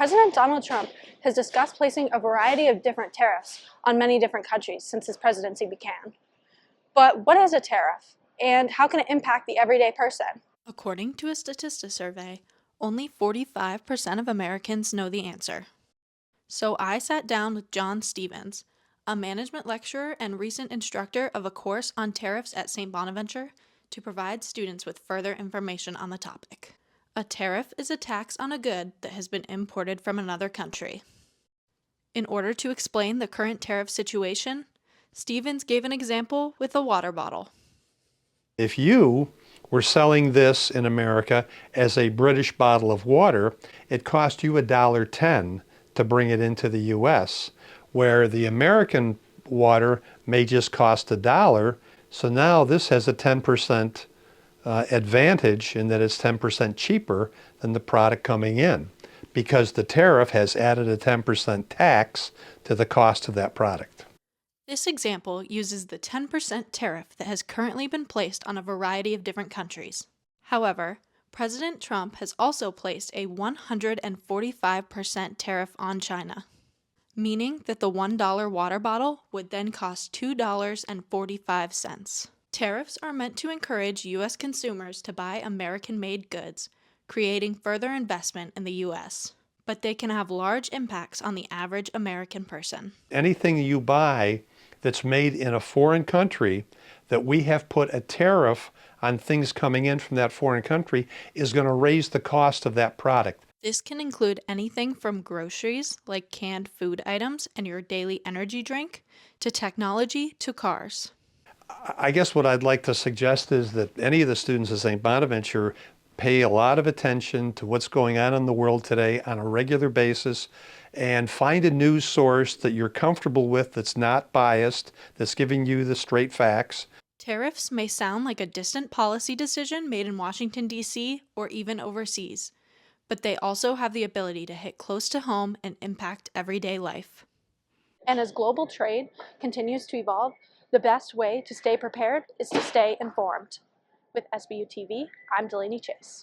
President Donald Trump has discussed placing a variety of different tariffs on many different countries since his presidency began. But what is a tariff, and how can it impact the everyday person? According to a Statista survey, only 45% of Americans know the answer. So I sat down with John Stevens, a management lecturer and recent instructor of a course on tariffs at St. Bonaventure, to provide students with further information on the topic. A tariff is a tax on a good that has been imported from another country. In order to explain the current tariff situation, Stevens gave an example with a water bottle. If you were selling this in America as a British bottle of water, it cost you $1.10 to bring it into the US, where the American water may just cost $1. So now this has a 10% advantage in that it's 10% cheaper than the product coming in, because the tariff has added a 10% tax to the cost of that product. This example uses the 10% tariff that has currently been placed on a variety of different countries. However, President Trump has also placed a 145% tariff on China, meaning that the $1 water bottle would then cost $2.45. Tariffs are meant to encourage U.S. consumers to buy American-made goods, creating further investment in the U.S., but they can have large impacts on the average American person. Anything you buy that's made in a foreign country that we have put a tariff on things coming in from that foreign country is going to raise the cost of that product. This can include anything from groceries, like canned food items and your daily energy drink, to technology to cars. I guess what I'd like to suggest is that any of the students at St. Bonaventure pay a lot of attention to what's going on in the world today on a regular basis, and find a news source that you're comfortable with, that's not biased, that's giving you the straight facts. Tariffs may sound like a distant policy decision made in Washington, D.C. or even overseas, but they also have the ability to hit close to home and impact everyday life. And as global trade continues to evolve, the best way to stay prepared is to stay informed. With SBU-TV, I'm Delaney Chase.